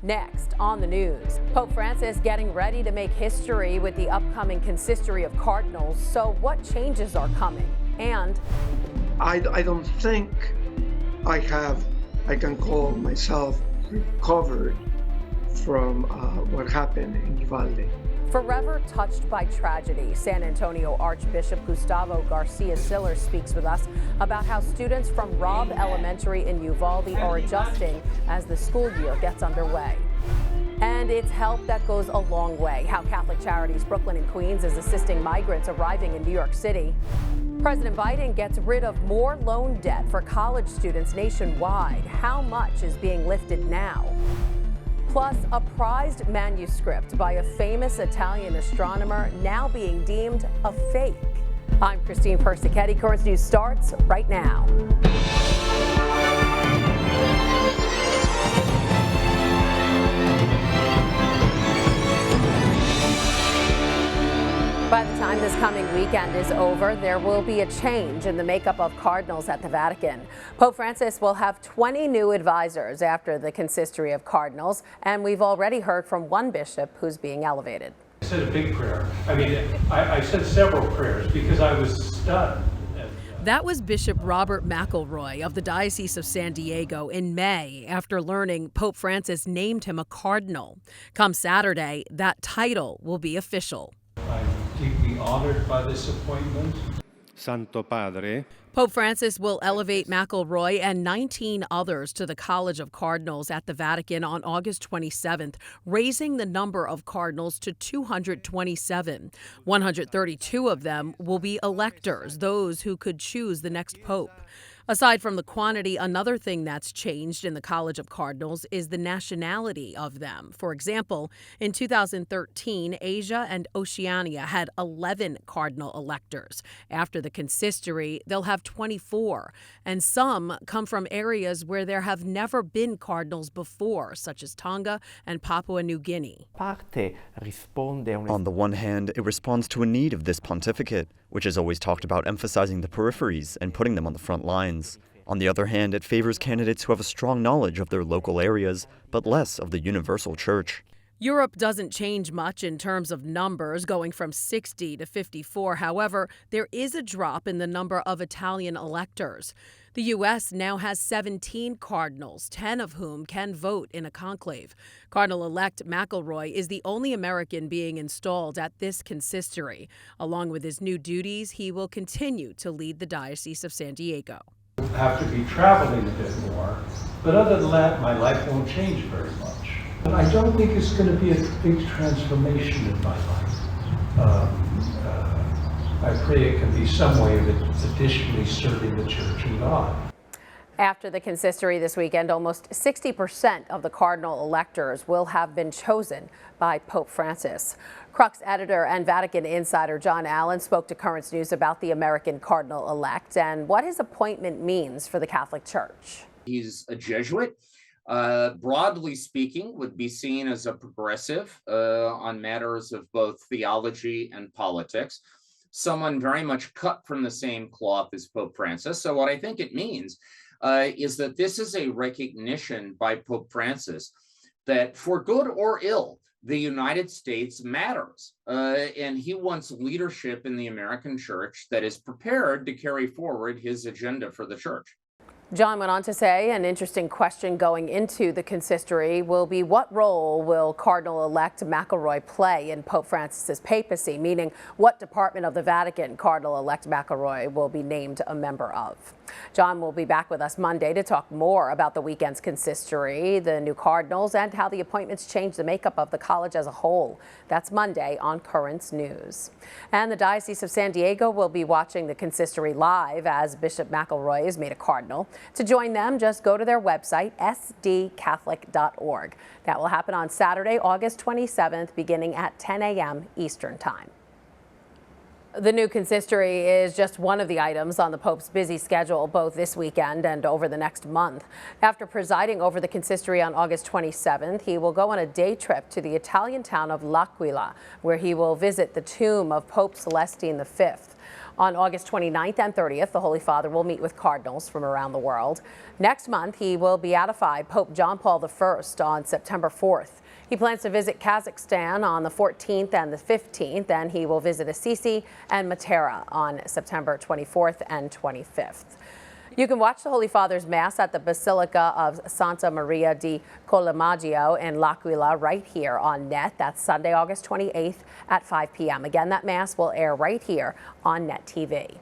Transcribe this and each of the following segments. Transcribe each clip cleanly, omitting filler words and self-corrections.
Next on the news, Pope Francis getting ready to make history with the upcoming consistory of cardinals. So what changes are coming? And I don't think I can call myself recovered from what happened in Uvalde. forever touched by tragedy, San Antonio Archbishop Gustavo Garcia Siller speaks with us about how students from Robb Elementary in Uvalde are adjusting as the school year gets underway. And it's help that goes a long way, how Catholic Charities Brooklyn and Queens is assisting migrants arriving in New York City. President Biden gets rid of more loan debt for college students nationwide. How much is being lifted now? Plus, a prized manuscript by a famous Italian astronomer now being deemed a fake. I'm Christine Persichetti. Currents News starts right now. By the time this coming weekend is over, there will be a change in the makeup of cardinals at the Vatican. Pope Francis will have 20 new advisors after the consistory of cardinals, and we've already heard from one bishop who's being elevated. I said a big prayer. I said several prayers because I was stunned. That was Bishop Robert McElroy of the Diocese of San Diego in May after learning Pope Francis named him a cardinal. Come Saturday, that title will be official. I'm deeply honored by this appointment. Santo Padre. Pope Francis will elevate McElroy and 19 others to the College of Cardinals at the Vatican on August 27th, raising the number of cardinals to 227. 132 of them will be electors, those who could choose the next pope. Aside from the quantity, another thing that's changed in the College of Cardinals is the nationality of them. For example, in 2013, Asia and Oceania had 11 cardinal electors. After the consistory, they'll have 24, and some come from areas where there have never been cardinals before, such as Tonga and Papua New Guinea. On the one hand, it responds to a need of this pontificate, which has always talked about emphasizing the peripheries and putting them on the front lines. On the other hand, it favors candidates who have a strong knowledge of their local areas, but less of the universal church. Europe doesn't change much in terms of numbers, going from 60 to 54. However, there is a drop in the number of Italian electors. The U.S. now has 17 cardinals, 10 of whom can vote in a conclave. Cardinal-elect McElroy is the only American being installed at this consistory. Along with his new duties, he will continue to lead the Diocese of San Diego. I have to be traveling a bit more, but other than that, my life won't change very much. But I don't think it's going to be a big transformation in my life. I pray it can be some way of additionally serving the Church and God. After the consistory this weekend, almost 60% of the cardinal electors will have been chosen by Pope Francis. Crux editor and Vatican insider John Allen spoke to Currents News about the American cardinal-elect and what his appointment means for the Catholic Church. He's a Jesuit. Broadly speaking, would be seen as a progressive on matters of both theology and politics. Someone very much cut from the same cloth as Pope Francis. So what I think it means is that this is a recognition by Pope Francis that for good or ill, the United States matters. And he wants leadership in the American church that is prepared to carry forward his agenda for the church. John went on to say an interesting question going into the consistory will be what role will Cardinal-elect McElroy play in Pope Francis's papacy, meaning what department of the Vatican Cardinal-elect McElroy will be named a member of. John will be back with us Monday to talk more about the weekend's consistory, the new cardinals, and how the appointments change the makeup of the college as a whole. That's Monday on Currents News. And the Diocese of San Diego will be watching the consistory live as Bishop McElroy is made a cardinal. To join them, just go to their website, sdcatholic.org. That will happen on Saturday, August 27th, beginning at 10 a.m. Eastern Time. The new consistory is just one of the items on the Pope's busy schedule, both this weekend and over the next month. After presiding over the consistory on August 27th, he will go on a day trip to the Italian town of L'Aquila, where he will visit the tomb of Pope Celestine V. On August 29th and 30th, the Holy Father will meet with cardinals from around the world. Next month, he will beatify Pope John Paul I on September 4th. He plans to visit Kazakhstan on the 14th and the 15th, and he will visit Assisi and Matera on September 24th and 25th. You can watch the Holy Father's Mass at the Basilica of Santa Maria di Collemaggio in L'Aquila right here on NET. That's Sunday, August 28th at 5 p.m. Again, that Mass will air right here on NET TV.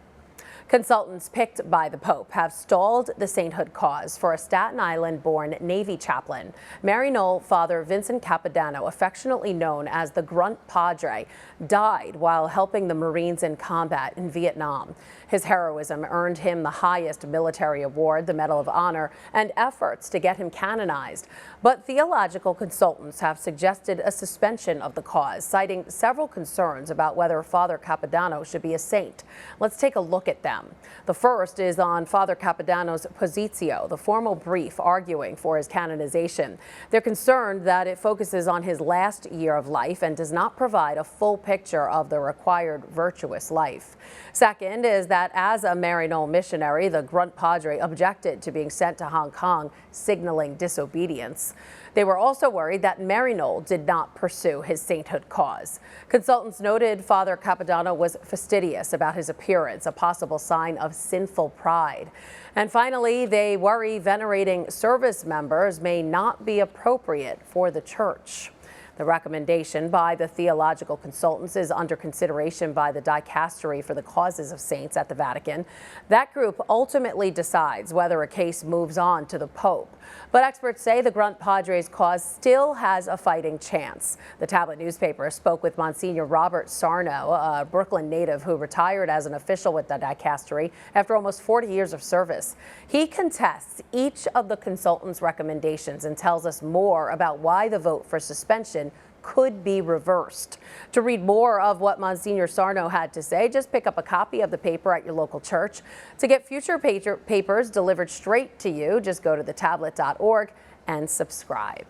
Consultants picked by the Pope have stalled the sainthood cause for a Staten Island-born Navy chaplain. Maryknoll Father Vincent Capodanno, affectionately known as the Grunt Padre, died while helping the Marines in combat in Vietnam. His heroism earned him the highest military award, the Medal of Honor, and efforts to get him canonized. But theological consultants have suggested a suspension of the cause, citing several concerns about whether Father Capodanno should be a saint. Let's take a look at them. The first is on Father Capodanno's Positio, the formal brief arguing for his canonization. They're concerned that it focuses on his last year of life and does not provide a full picture of the required virtuous life. Second is that as a Maryknoll missionary, the Grunt Padre objected to being sent to Hong Kong, signaling disobedience. They were also worried that Maryknoll did not pursue his sainthood cause. Consultants noted Father Capodanno was fastidious about his appearance, a possible sign of sinful pride. And finally, they worry venerating service members may not be appropriate for the church. The recommendation by the theological consultants is under consideration by the Dicastery for the Causes of Saints at the Vatican. That group ultimately decides whether a case moves on to the Pope. But experts say the Grunt Padre's cause still has a fighting chance. The tablet newspaper spoke with Monsignor Robert Sarno, a Brooklyn native who retired as an official with the Dicastery after almost 40 years of service. He contests each of the consultants' recommendations and tells us more about why the vote for suspension could be reversed. To read more of what Monsignor Sarno had to say, just pick up a copy of the paper at your local church. To get future papers delivered straight to you, just go to thetablet.org and subscribe.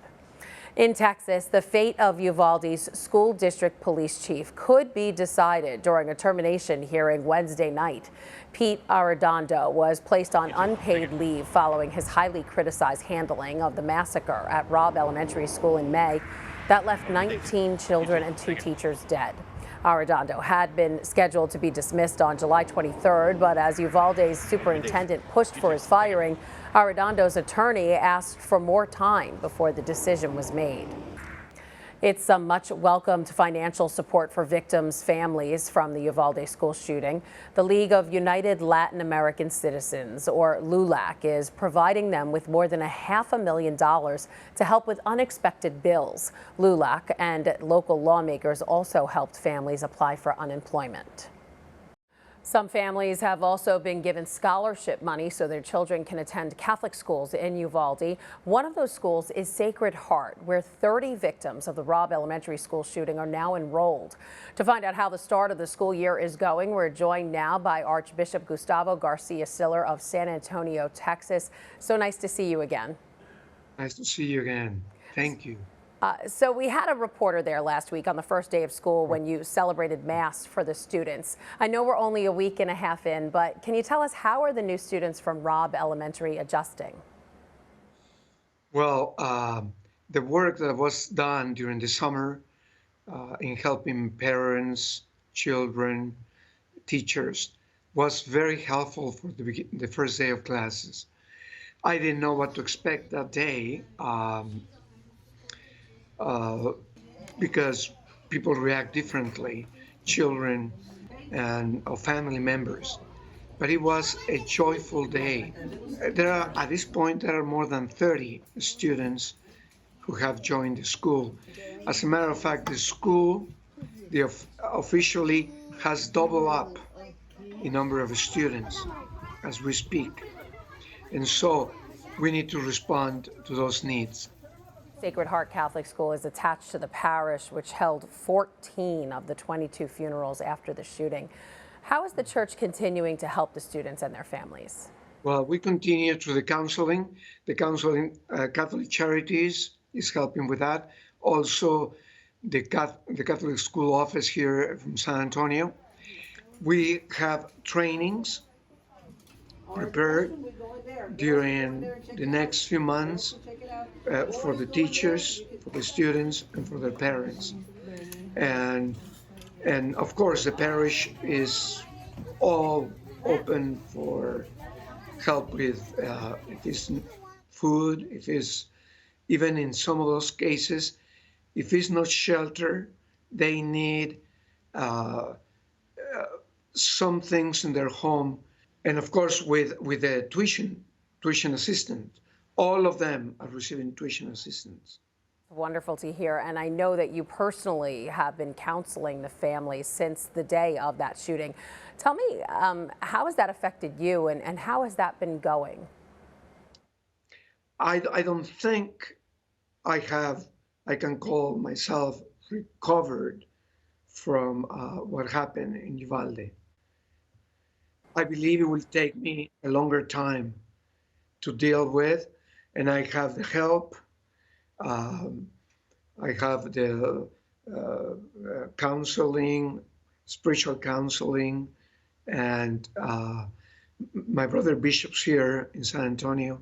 In Texas, the fate of Uvalde's school district police chief could be decided during a termination hearing Wednesday night. Pete Arredondo was placed on unpaid leave following his highly criticized handling of the massacre at Robb Elementary School in May that left 19 children and 2 teachers dead. Arredondo had been scheduled to be dismissed on July 23rd, but as Uvalde's superintendent pushed for his firing, Arredondo's attorney asked for more time before the decision was made. It's some much welcomed financial support for victims' families from the Uvalde school shooting. The League of United Latin American Citizens, or LULAC, is providing them with more than $500,000 to help with unexpected bills. LULAC and local lawmakers also helped families apply for unemployment. Some families have also been given scholarship money so their children can attend Catholic schools in Uvalde. One of those schools is Sacred Heart, where 30 victims of the Robb Elementary School shooting are now enrolled. To find out how the start of the school year is going, we're joined now by Archbishop Gustavo Garcia Siller of San Antonio, Texas. So nice to see you again. Nice to see you again. Thank you. So we had a reporter there last week on the first day of school when you celebrated Mass for the students. I know we're only a week and a half in, but can you tell us how are the new students from Robb Elementary adjusting? Well, the work that was done during the summer in helping parents, children, teachers was very helpful for the first day of classes. I didn't know what to expect that day. Because people react differently, children and family members. But it was a joyful day. At this point, there are more than 30 students who have joined the school. As a matter of fact, the school officially has doubled up in number of students as we speak. And so we need to respond to those needs. Sacred Heart Catholic School is attached to the parish, which held 14 of the 22 funerals after the shooting. How is the church continuing to help the students and their families? Well, we continue through the counseling. The counseling, Catholic Charities is helping with that. Also, the Catholic School Office here from San Antonio. We have trainings prepared during the next few months for the teachers, for the students, and for their parents. And of course, the parish is all open for help with if it's food, if it's even in some of those cases, if it's not shelter, they need some things in their home. And of course, with the tuition assistance, all of them are receiving tuition assistance. Wonderful to hear. And I know that you personally have been counseling the family since the day of that shooting. Tell me, how has that affected you and how has that been going? I don't think I can call myself recovered from what happened in Uvalde. I believe it will take me a longer time to deal with, and I have the help. I have the counseling, spiritual counseling, and my brother bishops here in San Antonio,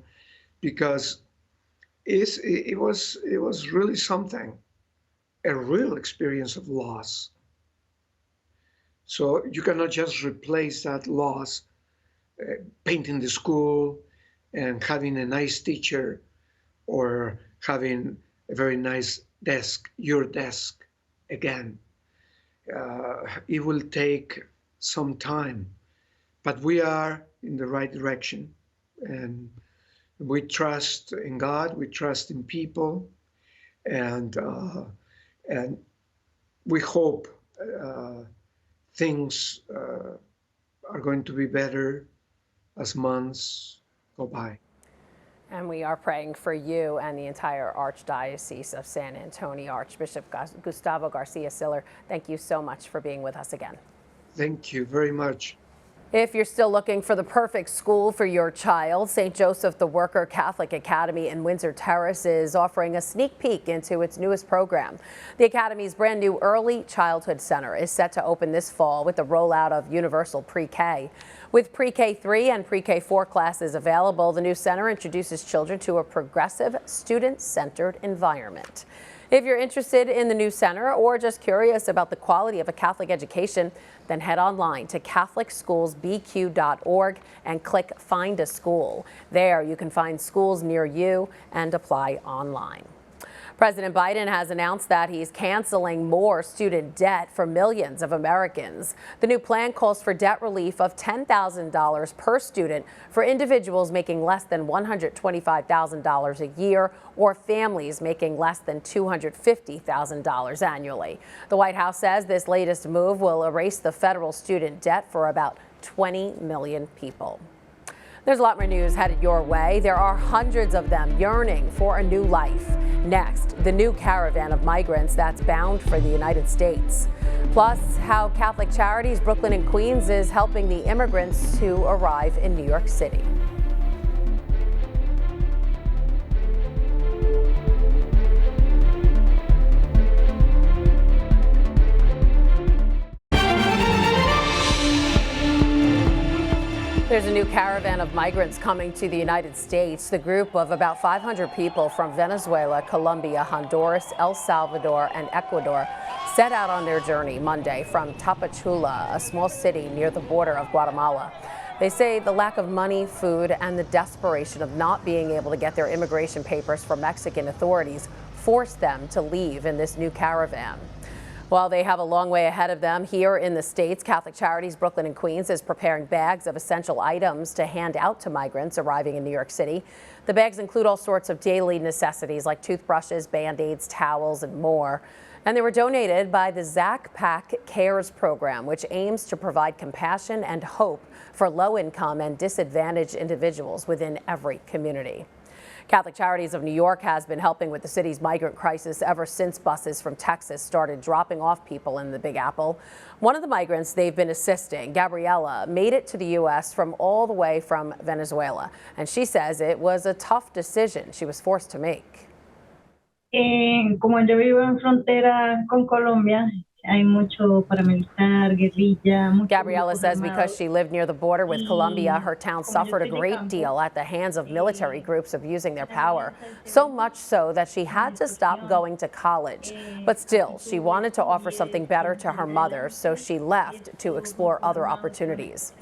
because it was really something, a real experience of loss. So you cannot just replace that loss, painting the school and having a nice teacher or having a very nice desk, your desk again. It will take some time, but we are in the right direction. And we trust in God, we trust in people, and we hope things are going to be better as months go by. And we are praying for you and the entire Archdiocese of San Antonio. Archbishop Gustavo Garcia-Siller, thank you so much for being with us again. Thank you very much. If you're still looking for the perfect school for your child, St. Joseph the Worker Catholic Academy in Windsor Terrace is offering a sneak peek into its newest program. The Academy's brand new Early Childhood Center is set to open this fall with the rollout of universal pre-K. With pre-K 3 and pre-K 4 classes available, the new center introduces children to a progressive, student-centered environment. If you're interested in the new center or just curious about the quality of a Catholic education, then head online to CatholicSchoolsBQ.org and click Find a School. There you can find schools near you and apply online. President Biden has announced that he's canceling more student debt for millions of Americans. The new plan calls for debt relief of $10,000 per student for individuals making less than $125,000 a year or families making less than $250,000 annually. The White House says this latest move will erase the federal student debt for about 20 million people. There's a lot more news headed your way. There are hundreds of them yearning for a new life. Next, the new caravan of migrants that's bound for the United States. Plus, how Catholic Charities Brooklyn and Queens is helping the immigrants who arrive in New York City. There's a new caravan of migrants coming to the United States. The group of about 500 people from Venezuela, Colombia, Honduras, El Salvador, and Ecuador set out on their journey Monday from Tapachula, a small city near the border of Guatemala. They say the lack of money, food, and the desperation of not being able to get their immigration papers from Mexican authorities forced them to leave in this new caravan. While they have a long way ahead of them here in the States, Catholic Charities Brooklyn and Queens is preparing bags of essential items to hand out to migrants arriving in New York City. The bags include all sorts of daily necessities like toothbrushes, Band-Aids, towels, and more. And they were donated by the Zach Pack Cares program, which aims to provide compassion and hope for low-income and disadvantaged individuals within every community. Catholic Charities of New York has been helping with the city's migrant crisis ever since buses from Texas started dropping off people in the Big Apple. One of the migrants they've been assisting, Gabriela, made it to the U.S. from all the way from Venezuela. And she says it was a tough decision she was forced to make. Como yo vivo en frontera con Colombia, Gabriela says because she lived near the border with Colombia, her town suffered a great deal at the hands of military groups abusing their power. So much so that she had to stop going to college. But still, she wanted to offer something better to her mother, so she left to explore other opportunities.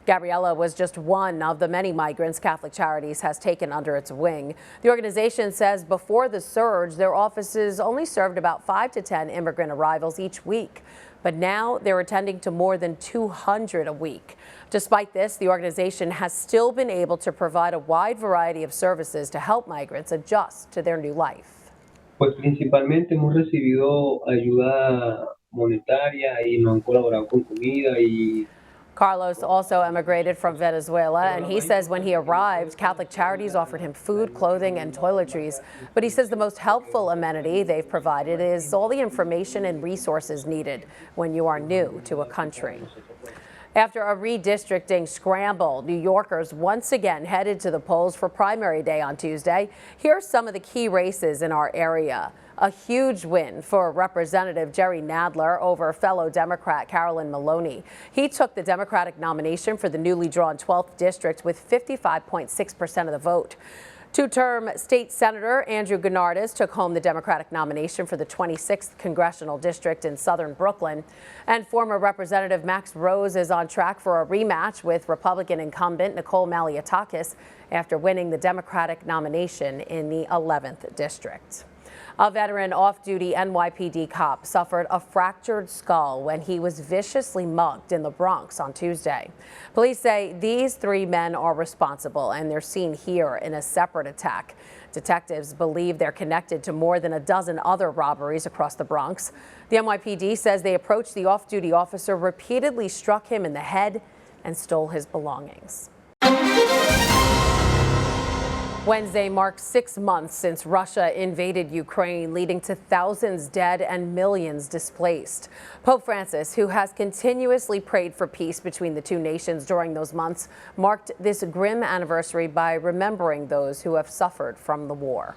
Gabriela was just one of the many migrants Catholic Charities has taken under its wing. The organization says before the surge, their offices only served about 5 to 10 immigrant arrivals each week. But now they're attending to more than 200 a week. Despite this, the organization has still been able to provide a wide variety of services to help migrants adjust to their new life. Pues principalmente hemos recibido ayuda monetaria y nos han colaborado con comida y Carlos also emigrated from Venezuela, and he says when he arrived, Catholic Charities offered him food, clothing, and toiletries. But he says the most helpful amenity they've provided is all the information and resources needed when you are new to a country. After a redistricting scramble, New Yorkers once again headed to the polls for primary day on Tuesday. Here's some of the key races in our area. A huge win for Representative Jerry Nadler over fellow Democrat Carolyn Maloney. He took the Democratic nomination for the newly drawn 12th district with 55.6% of the vote. Two-term state senator Andrew Gennardis took home the Democratic nomination for the 26th congressional district in southern Brooklyn. And former Representative Max Rose is on track for a rematch with Republican incumbent Nicole Malliotakis after winning the Democratic nomination in the 11th district. A veteran off-duty NYPD cop suffered a fractured skull when he was viciously mugged in the Bronx on Tuesday. Police say these 3 men are responsible, and they're seen here in a separate attack. Detectives believe they're connected to more than a dozen other robberies across the Bronx. The NYPD says they approached the off-duty officer, repeatedly struck him in the head, and stole his belongings. Wednesday marks 6 months since Russia invaded Ukraine, leading to thousands dead and millions displaced. Pope Francis, who has continuously prayed for peace between the two nations during those months, marked this grim anniversary by remembering those who have suffered from the war.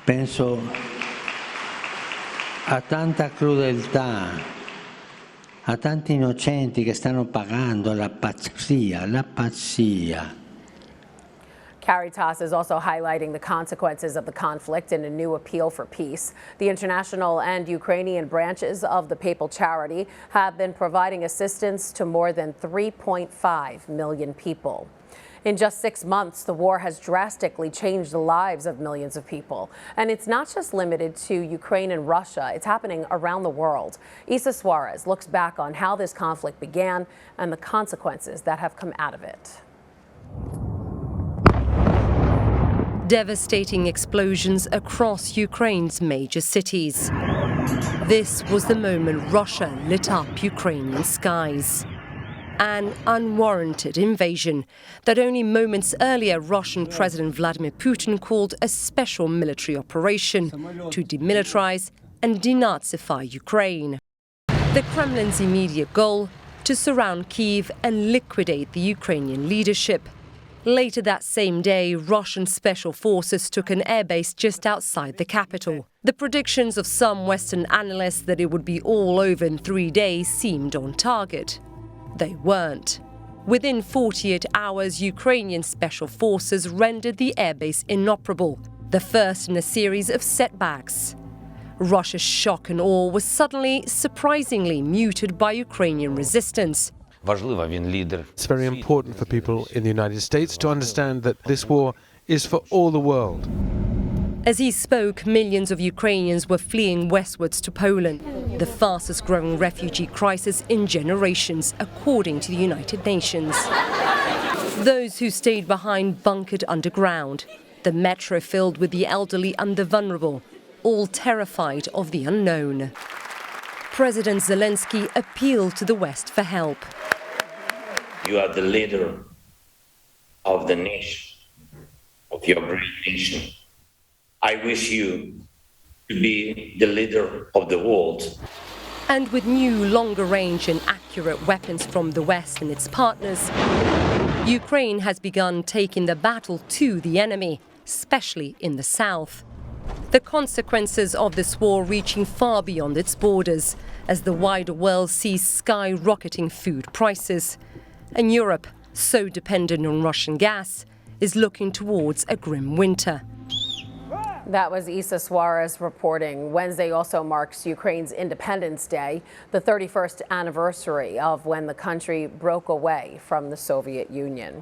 Penso a tanta crudeltà, a tanti innocenti che stanno pagando la pazzia. Caritas is also highlighting the consequences of the conflict in a new appeal for peace. The international and Ukrainian branches of the papal charity have been providing assistance to more than 3.5 million people. In just 6 months, the war has drastically changed the lives of millions of people. And it's not just limited to Ukraine and Russia. It's happening around the world. Isa Suarez looks back on how this conflict began and the consequences that have come out of it. Devastating explosions across Ukraine's major cities. This was the moment Russia lit up Ukrainian skies. An unwarranted invasion that only moments earlier Russian President Vladimir Putin called a special military operation to demilitarize and denazify Ukraine. The Kremlin's immediate goal: to surround Kyiv and liquidate the Ukrainian leadership. Later that same day, Russian special forces took an airbase just outside the capital. The predictions of some Western analysts that it would be all over in 3 days seemed on target. They weren't. Within 48 hours, Ukrainian special forces rendered the airbase inoperable, the first in a series of setbacks. Russia's shock and awe was suddenly, surprisingly muted by Ukrainian resistance. It's very important for people in the United States to understand that this war is for all the world. As he spoke, millions of Ukrainians were fleeing westwards to Poland, the fastest growing refugee crisis in generations, according to the United Nations. Those who stayed behind bunkered underground, the metro filled with the elderly and the vulnerable, all terrified of the unknown. President Zelensky appealed to the West for help. You are the leader of the nation, of your great nation. I wish you to be the leader of the world. And with new, longer range and accurate weapons from the West and its partners, Ukraine has begun taking the battle to the enemy, especially in the south. The consequences of this war reaching far beyond its borders as the wider world sees skyrocketing food prices. And Europe, so dependent on Russian gas, is looking towards a grim winter. That was Isa Suarez reporting. Wednesday also marks Ukraine's Independence Day, the 31st anniversary of when the country broke away from the Soviet Union.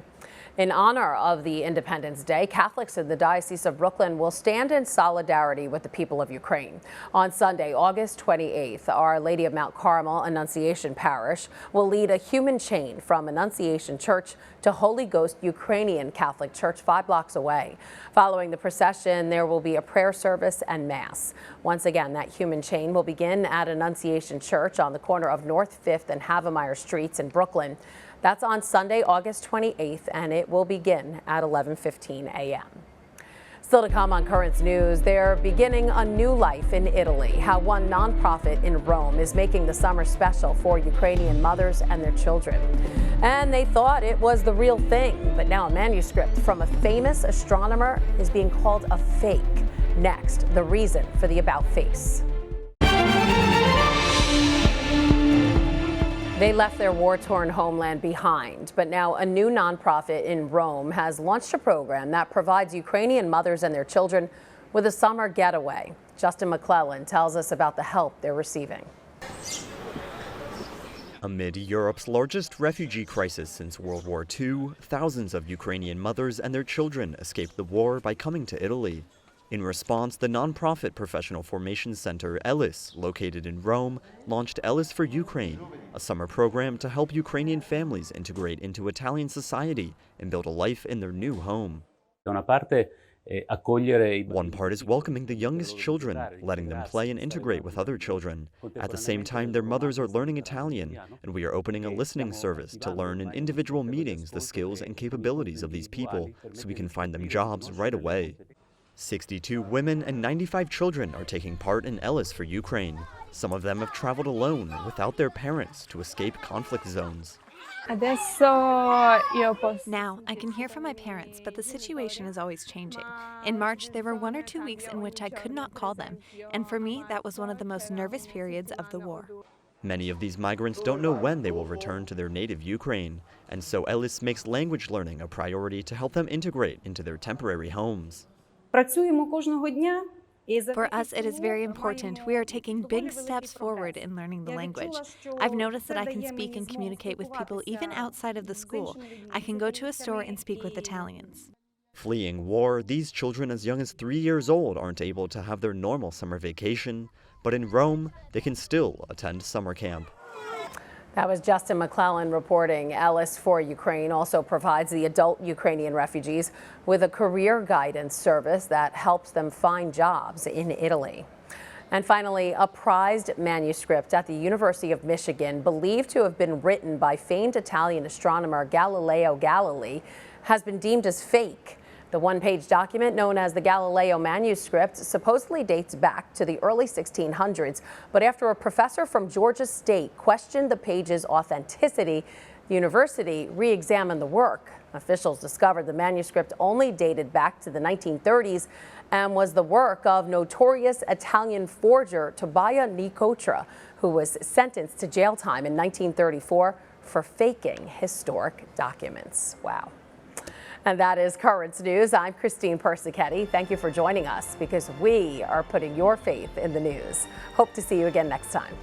In honor of the Independence Day, Catholics in the Diocese of Brooklyn will stand in solidarity with the people of Ukraine. On Sunday, August 28th, Our Lady of Mount Carmel Annunciation Parish will lead a human chain from Annunciation Church to Holy Ghost Ukrainian Catholic Church 5 blocks away. Following the procession, there will be a prayer service and Mass. Once again, that human chain will begin at Annunciation Church on the corner of North 5th and Havemeyer Streets in Brooklyn. That's on Sunday, August 28th, and it will begin at 11:15 a.m. Still to come on Currents News, they're beginning a new life in Italy. How one nonprofit in Rome is making the summer special for Ukrainian mothers and their children. And they thought it was the real thing, but now a manuscript from a famous astronomer is being called a fake. Next, the reason for the about face. They left their war-torn homeland behind, but now a new nonprofit in Rome has launched a program that provides Ukrainian mothers and their children with a summer getaway. Justin McClellan tells us about the help they're receiving. Amid Europe's largest refugee crisis since World War II, thousands of Ukrainian mothers and their children escaped the war by coming to Italy. In response, the nonprofit professional formation center Ellis, located in Rome, launched Ellis for Ukraine, a summer program to help Ukrainian families integrate into Italian society and build a life in their new home. One part is welcoming the youngest children, letting them play and integrate with other children. At the same time, their mothers are learning Italian, and we are opening a listening service to learn in individual meetings the skills and capabilities of these people so we can find them jobs right away. 62 women and 95 children are taking part in Ellis for Ukraine. Some of them have traveled alone without their parents to escape conflict zones. Now, I can hear from my parents, but the situation is always changing. In March, there were 1 or 2 weeks in which I could not call them, and for me, that was one of the most nervous periods of the war. Many of these migrants don't know when they will return to their native Ukraine, and so Ellis makes language learning a priority to help them integrate into their temporary homes. For us, it is very important. We are taking big steps forward in learning the language. I've noticed that I can speak and communicate with people even outside of the school. I can go to a store and speak with Italians. Fleeing war, these children as young as 3 years old aren't able to have their normal summer vacation, but in Rome, they can still attend summer camp. That was Justin McClellan reporting. Ellis for Ukraine also provides the adult Ukrainian refugees with a career guidance service that helps them find jobs in Italy. And finally, a prized manuscript at the University of Michigan, believed to have been written by famed Italian astronomer Galileo Galilei, has been deemed as fake. The one-page document, known as the Galileo Manuscript, supposedly dates back to the early 1600s, but after a professor from Georgia State questioned the page's authenticity, the university re-examined the work. Officials discovered the manuscript only dated back to the 1930s and was the work of notorious Italian forger Tobia Nicotra, who was sentenced to jail time in 1934 for faking historic documents. Wow. And that is Currents News. I'm Christine Persichetti. Thank you for joining us, because we are putting your faith in the news. Hope to see you again next time.